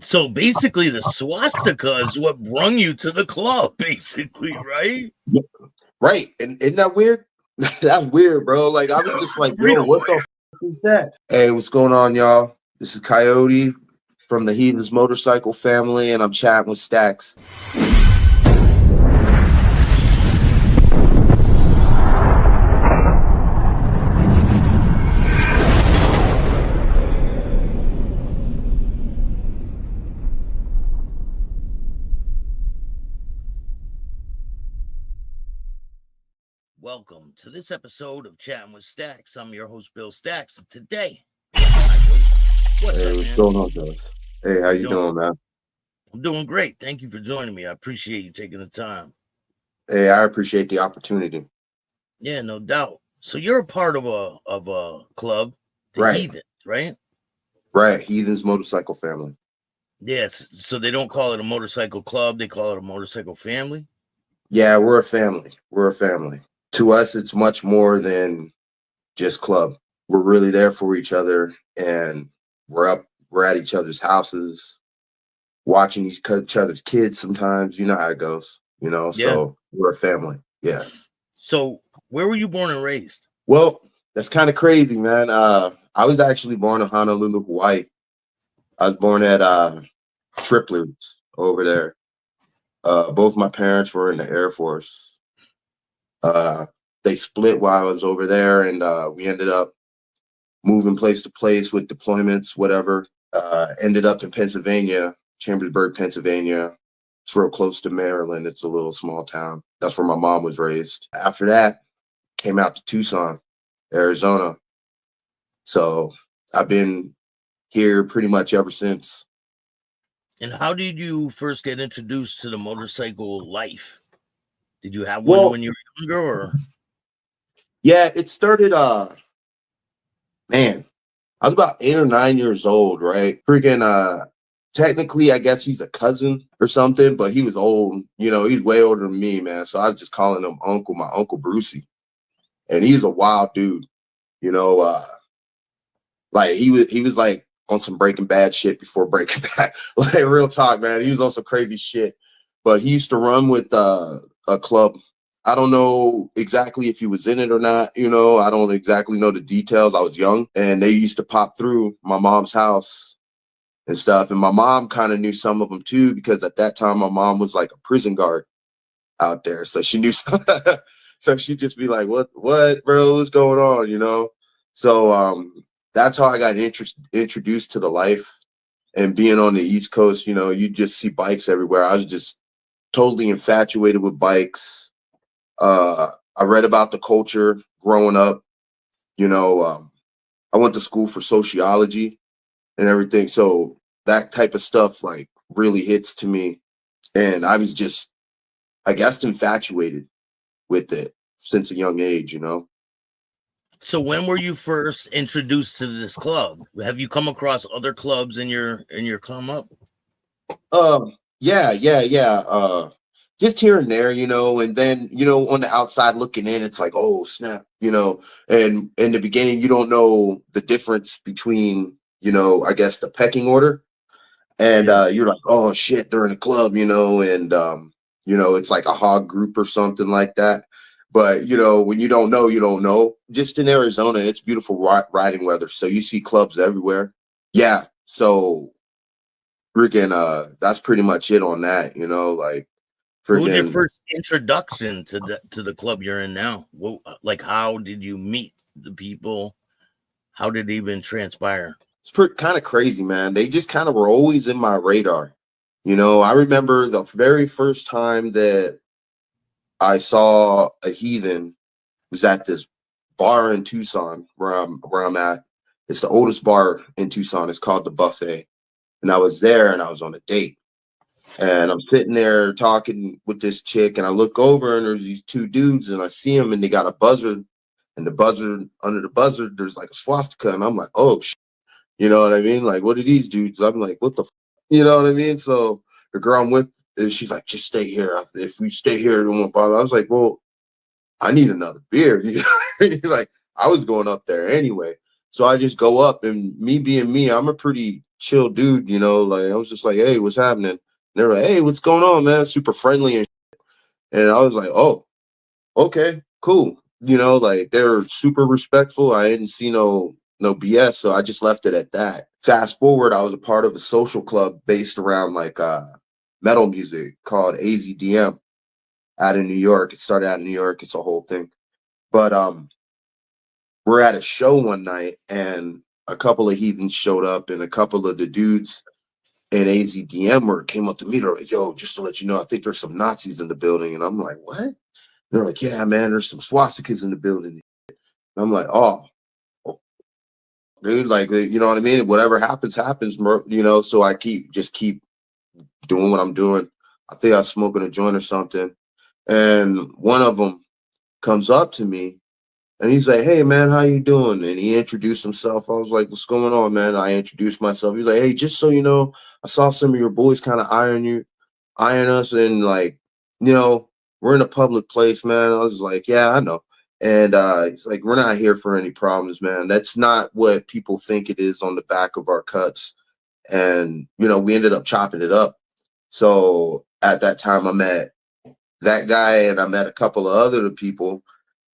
So basically, the swastika is what brung you to the club, basically, right? Right. And isn't that weird? That's weird, bro. Like, I was just like, yo, Real what the is that? Hey, what's going on, y'all? This is Coyote from the Heathens Motorcycle Family, and I'm chatting with Staxx. Welcome to this episode of Chatting with Staxx. I'm your host, Bill Staxx, and today, what's up, man? Going on, Joe? Hey, how you doing, man? I'm doing great. Thank you for joining me. I appreciate you taking the time. Hey, I appreciate the opportunity. Yeah, no doubt. So you're a part of a club, the Right. Heathens, right? Right, Heathens Motorcycle Family. Yes. So they don't call it a motorcycle club; they call it a motorcycle family. Yeah, we're a family. We're a family. To us, it's much more than just club. We're really there for each other, and we're at each other's houses, watching each other's kids sometimes. You know how it goes, Yeah. so we're a family. Yeah. So where were you born and raised? Well, that's kind of crazy, man. I was actually born in Honolulu, Hawaii. I was born at Triplets over there. Both my parents were in the Air Force. They split while I was over there, and we ended up moving place to place with deployments, whatever. Ended up in Pennsylvania, Chambersburg, Pennsylvania. It's real close to Maryland. It's a little small town. That's where my mom was raised. After that, came out to Tucson, Arizona. So I've been here pretty much ever since. And how did you first get introduced to the motorcycle life? Did you have one when you were younger, or? Yeah, it started, man, I was about 8 or 9 years old, right? Freaking, technically, I guess he's a cousin or something, but he was old, he's way older than me, man. So I was just calling him Uncle, my Uncle Brucey. And he's a wild dude, like he was like on some Breaking Bad shit before Breaking Bad. Like, real talk, man. He was on some crazy shit. But he used to run with a club. I don't know exactly if he was in it or not. I don't exactly know the details. I was young, and they used to pop through my mom's house and stuff. And my mom kind of knew some of them too, because at that time my mom was like a prison guard out there, so she knew some. So she'd just be like, "What, bro? What's going on?" So that's how I got introduced to the life. And being on the East Coast, you just see bikes everywhere. I was just totally infatuated with bikes. I read about the culture growing up. I went to school for sociology and everything. So that type of stuff like really hits to me. And I was just, I guess, infatuated with it since a young age. So when were you first introduced to this club? Have you come across other clubs in your come up? Yeah. Just here and there, and then, on the outside looking in, it's like, oh, snap, and in the beginning, you don't know the difference between, I guess the pecking order. And you're like, oh, shit, they're in a club, and, it's like a hog group or something like that. But, when you don't know, you don't know. Just in Arizona, it's beautiful riding weather. So you see clubs everywhere. Yeah. So freaking, that's pretty much it on that, like. What was your first introduction to the club you're in now? Like, how did you meet the people? How did it even transpire? It's kind of crazy, man. They just kind of were always in my radar. I remember the very first time that I saw a heathen was at this bar in Tucson where I'm at. It's the oldest bar in Tucson. It's called the Buffet. And I was there and I was on a date. And I'm sitting there talking with this chick, and I look over and there's these two dudes, and I see them, and they got a buzzard, and the buzzard, under the buzzard, there's like a swastika, and I'm like, oh, shit. You know what I mean? Like, what are these dudes? I'm like, what the you know what I mean? So the girl I'm with, she's like, just stay here. If we stay here, it won't bother. I was like, well, I need another beer. Like, I was going up there anyway. So I just go up, and me being me, I'm a pretty chill dude, you know, like I was just like, hey, what's happening? And they're like, hey, what's going on, man? Super friendly. And I was like, oh, okay, cool. You know, like they're super respectful. I didn't see no BS, so I just left it at that. Fast forward, I was a part of a social club based around like metal music called AZDM out in New York. It started out in New York. It's a whole thing. But we're at a show one night and a couple of heathens showed up and a couple of the dudes in AZDM came up to me. They're like, yo, just to let you know, I think there's some Nazis in the building. And I'm like, what? They're like, yeah, man, there's some swastikas in the building. And I'm like, oh, dude, like, you know what I mean? Whatever happens, happens, you know? So I keep doing what I'm doing. I think I was smoking a joint or something. And one of them comes up to me and he's like, hey, man, how you doing? And he introduced himself. I was like, what's going on, man? I introduced myself. He's like, hey, just so you know, I saw some of your boys kind of iron us. And like, you know, we're in a public place, man. I was like, yeah, I know. And he's like, we're not here for any problems, man. That's not what people think it is on the back of our cuts. And, you know, we ended up chopping it up. So at that time, I met that guy and I met a couple of other people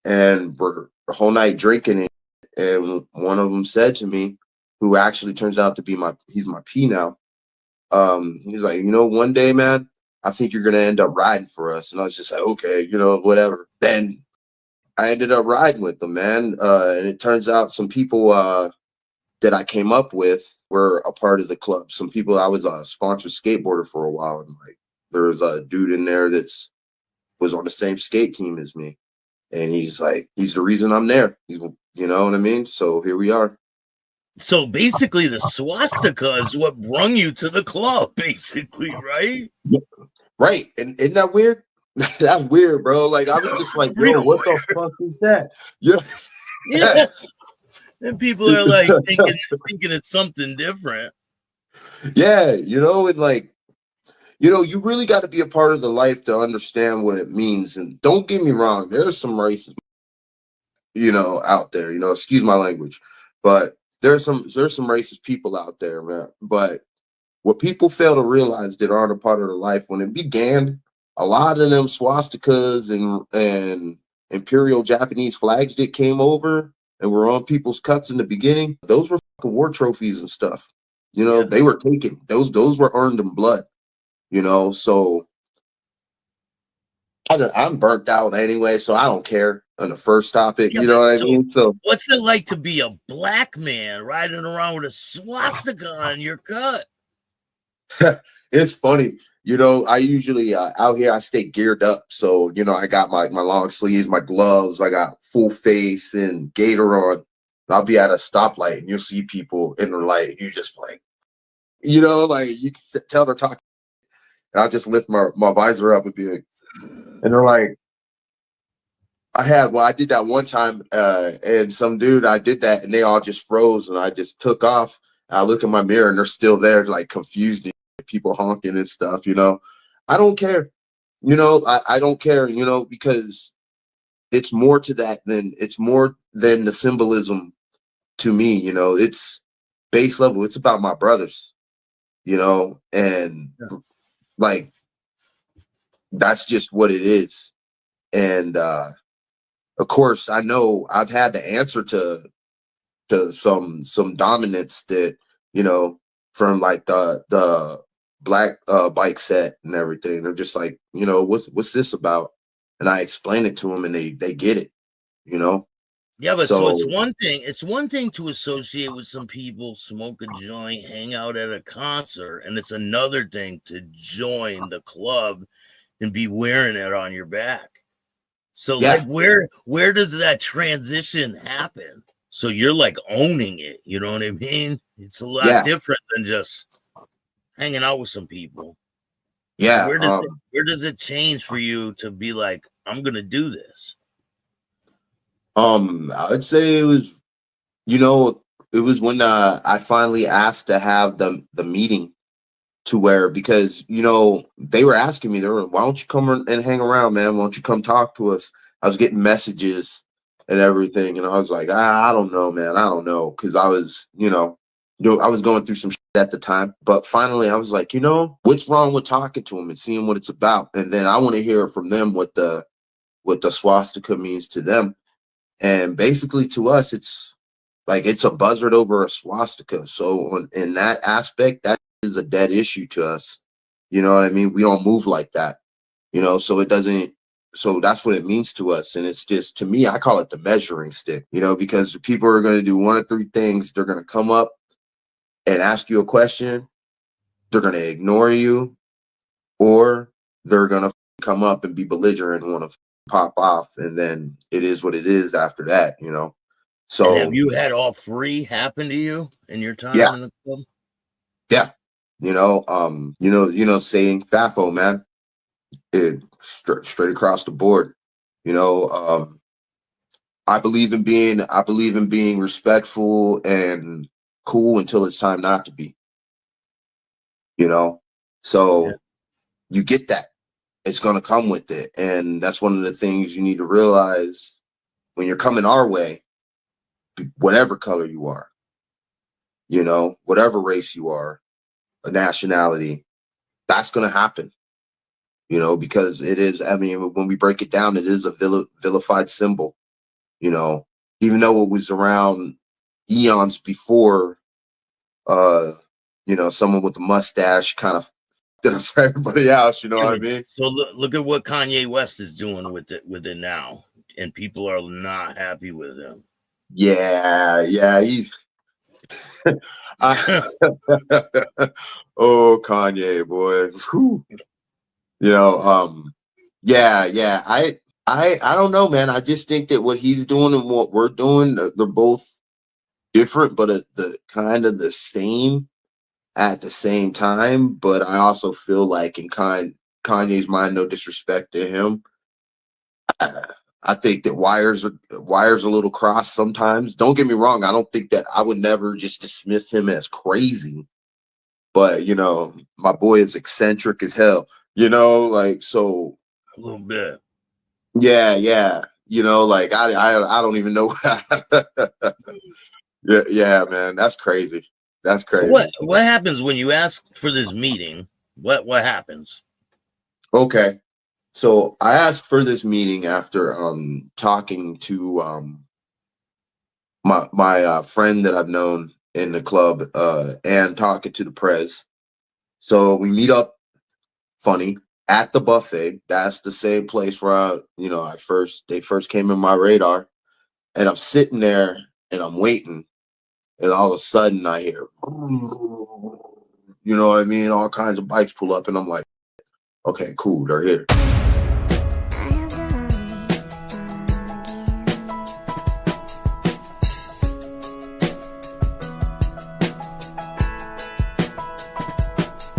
and we're the whole night drinking. And one of them said to me, who actually turns out to be he's my P now. He's like, you know, one day, man, I think you're going to end up riding for us. And I was just like, okay, you know, whatever. Then I ended up riding with them, man. And it turns out some people that I came up with were a part of the club. Some people, I was a sponsored skateboarder for a while. And like, there was a dude in there was on the same skate team as me. And he's like, he's the reason I'm there. You know what I mean? So here we are. So basically, the swastika is what brung you to the club, basically, right? Right. And isn't that weird? That's weird, bro. Like, I was just like, yo, what the fuck is that? Yeah. And people are like thinking it's something different. Yeah, you know, and like, you know, you really got to be a part of the life to understand what it means. And don't get me wrong, there's some racism, you know, out there, you know, excuse my language, but there's some racist people out there, man. But what people fail to realize that aren't a part of the life, when it began, a lot of them swastikas and imperial Japanese flags that came over and were on people's cuts in the beginning, those were fucking war trophies and stuff. You know, they were taken. Those were earned in blood, you know, so I'm burnt out anyway, so I don't care on the first topic. You know what I mean? So what's it like to be a black man riding around with a swastika on your cut? It's funny. You know, I usually out here I stay geared up. So, you know, I got my long sleeves, my gloves, I got full face and gator on. I'll be at a stoplight and you'll see people in the light. You just like, you know, like you can tell they're talking. And I'll just lift my visor up and be like, and they're like, I did that one time, and some dude, I did that, and they all just froze, and I just took off. I look in my mirror, and they're still there, like confused, people honking and stuff. You know, I don't care. You know, I don't care. You know, because it's more to that than the symbolism to me. You know, it's base level. It's about my brothers. You know, and like that's just what it is, and of course, I know I've had to answer to some dominance that, you know, from like the black bike set and everything. They're just like, you know, what's this about? And I explain it to them, and they get it, you know. Yeah, but so it's one thing. It's one thing to associate with some people, smoke a joint, hang out at a concert, and it's another thing to join the club and be wearing it on your back. So like where does that transition happen? So you're like owning it, you know what I mean? It's a lot different than just hanging out with some people. Yeah. So where does it change for you to be like, I'm gonna do this? I would say it was, you know, it was when I finally asked to have the meeting, to where, because, you know, they were asking me, they were, why don't you come and hang around, man? Why don't you come talk to us? I was getting messages and everything. And I was like, I don't know, man. I don't know. Cause I was, you know, I was going through some shit at the time, but finally I was like, what's wrong with talking to them and seeing what it's about? And then I want to hear from them what the swastika means to them. And basically to us, it's like it's a buzzard over a swastika. So in that aspect, that is a dead issue to us. You know what I mean? We don't move like that. So it doesn't. So that's what it means to us. And it's just, to me, I call it the measuring stick, because people are going to do one of three things. They're going to come up and ask you a question. They're going to ignore you, or they're going to come up and be belligerent and want to pop off. And then it is what it is after that, So and have you had all three happen to you in your time in the club? Yeah. Saying FAFO, man. It straight across the board. I believe in being respectful and cool until it's time not to be. So you get that. It's gonna come with it. And that's one of the things you need to realize when you're coming our way, whatever color you are, whatever race you are, a nationality, that's gonna happen. Because it is, when we break it down, it is a vilified symbol, even though it was around eons before, someone with a mustache kind of did it for everybody else, what I mean? So look at what Kanye West is doing with it now, and people are not happy with him. Yeah, oh, Kanye, boy. Whew. Yeah. I don't know, man. I just think that what he's doing and what we're doing, they're both different, but the kind of the same at the same time. But I also feel like in Kanye's mind, no disrespect to him, I think that wires are a little crossed sometimes. Don't get me wrong. I don't think that I would never just dismiss him as crazy. But my boy is eccentric as hell. So a little bit. Yeah. Like I don't even know. yeah, man. That's crazy. That's crazy. So what happens when you ask for this meeting? What happens? Okay. So I asked for this meeting after talking to my friend that I've known in the club and talking to the prez. So we meet up, funny, at the buffet. That's the same place where they first came in my radar. And I'm sitting there and I'm waiting. And all of a sudden I hear, you know what I mean? All kinds of bikes pull up and I'm like, okay, cool, they're here.